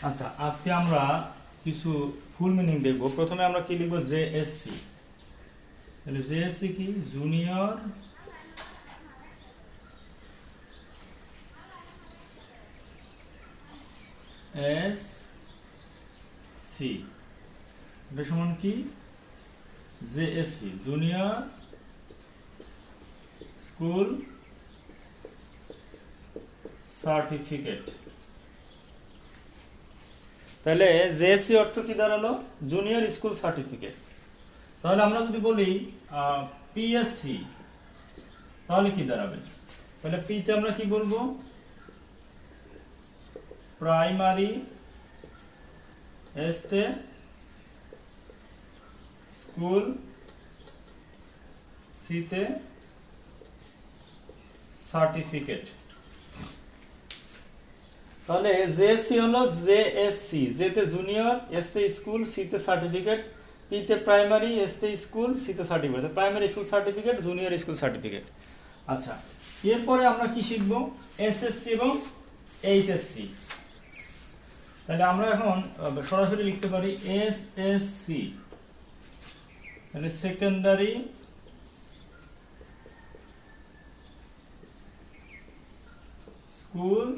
আচ্ছা, আজকে আমরা কিছু ফুল মিনিং দেখব। প্রথমে আমরা কি লিখব? জেএসসি। তাহলে জেএসসি কি? Junior S C. এটা সমান কি? JSC junior school certificate. তাহলে জেএসসি অর্থ কি দাঁড়ালো? Junior school certificate. তাহলে আমরা যদি বলি পিএসসি, তাহলে কি দাঁড়াবে? তাহলে পিতে আমরা কি বলবো? প্রাইমারি, এসতে স্কুল, সিতে সার্টিফিকেট। তাহলে জেএসসি হলো জেএসসি, জেতে জুনিয়র, এসতে স্কুল, সিতে সার্টিফিকেট, পিতে প্রাইমারি, এসতে স্কুল, সিতে certificate. Primary school certificate, junior school certificate. আচ্ছা, এরপরে আমরা কি শিখবো? এসএসসি এবং এইচএসসি। তাহলে আমরা এখন সরাসরি লিখতে পারি এসএসসি, তাহলে secondary school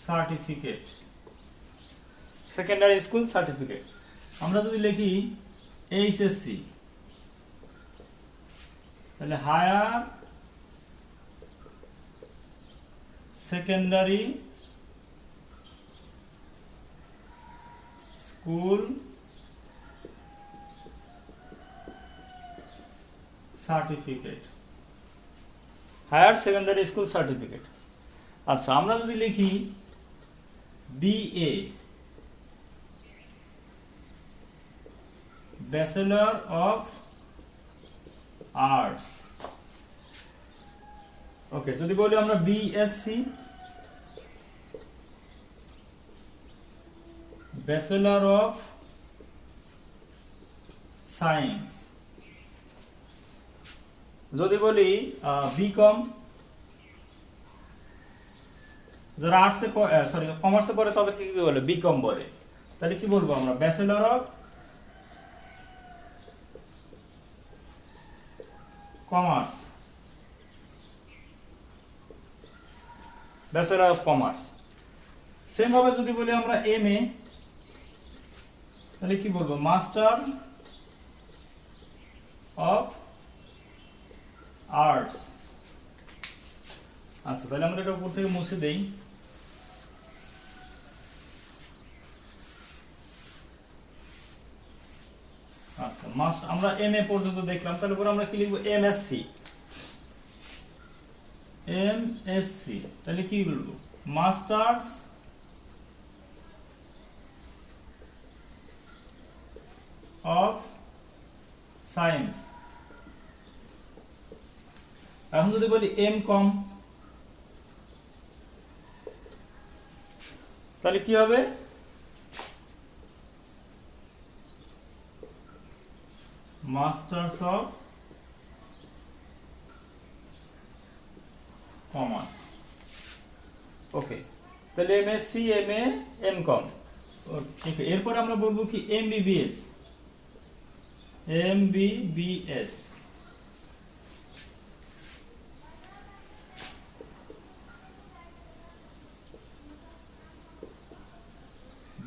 certificate. Secondary school certificate. আমরা যদি লিখি এইচএসসি, তাহলে higher secondary school certificate. Higher secondary school certificate. আচ্ছা, আমরা যদি লিখি BA, bachelor of arts. Okay, যদি বলি আমরা বিএসসি, ব্যাচেলর অফ সায়েন্স। যদি বলি বিকম, যারা আর্টসে সরি কমার্সে পড়ে তাদেরকে কি বলে? বিকম বলে। তাহলে কি বলবো আমরা? Bachelor of commerce, bachelor of commerce. Same ভাবে যদি বলি আমরা এমএ, তাহলে কি বলবো? Master of arts. আচ্ছা, তাহলে আমরা এটা উপর থেকে মুছে দেই। আচ্ছা, আমরা এমএ পর্যন্ত দেখলাম। তাহলে পরে আমরা কি লিখবো? এমএসসি। এমএসসি, তাহলে কি বলবো? Masters of science. এখন যদি বলি এম কম, তাহলে কি হবে? Masters of commerce. ওকে, তাহলে MSc, MA, M Com. Okay, এরপর আমরা বলবো কি? MBBS. MBBS,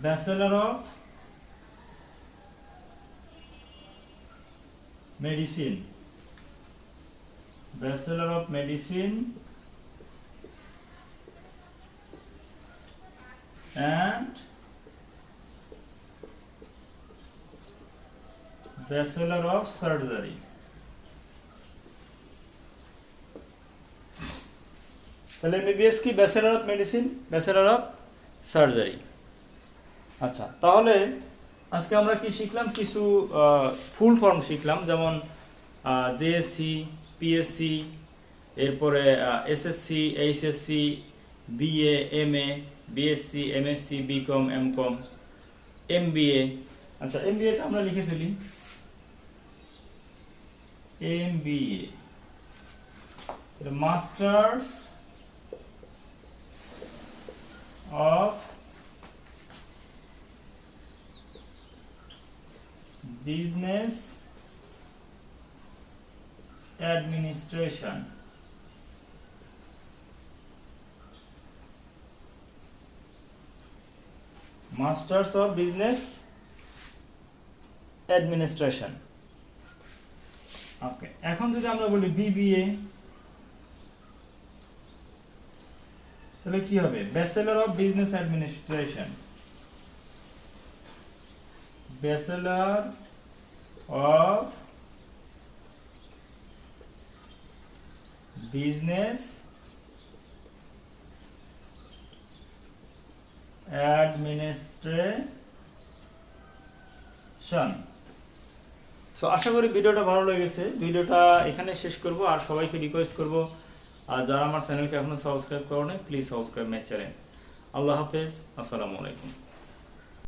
bachelor of medicine. Bachelor of medicine and Bachelor of Surgery. তাহলে এমবিবিএস কি? Bachelor of medicine, bachelor of surgery. আচ্ছা, তাহলে আজকে আমরা কি শিখলাম? কিছু ফুল ফর্ম শিখলাম, যেমন জেএসসি, পিএসসি, এরপরে SSC, HSC, BA, MA, BSc, MSc, BCom, MCom, MBA. আচ্ছা, এমবিএটা আমরা লিখে ফেলি। MBA masters of business administration. Masters of business administration. Okay, এখন যদি আমরা বলি বিবিএ, তাহলে কি হবে? Bachelor of business administration. Bachelor of business administration. So আশা করি ভিডিওটা ভালো লেগেছে। ভিডিওটা এখানে শেষ করব, আর সবাইকে রিকোয়েস্ট করব, আর যারা আমার চ্যানেলকে এখনো সাবস্ক্রাইব করো নাই, প্লিজ সাবস্ক্রাইব মাই চ্যানেল। আল্লাহ হাফেজ, আসসালামু আলাইকুম।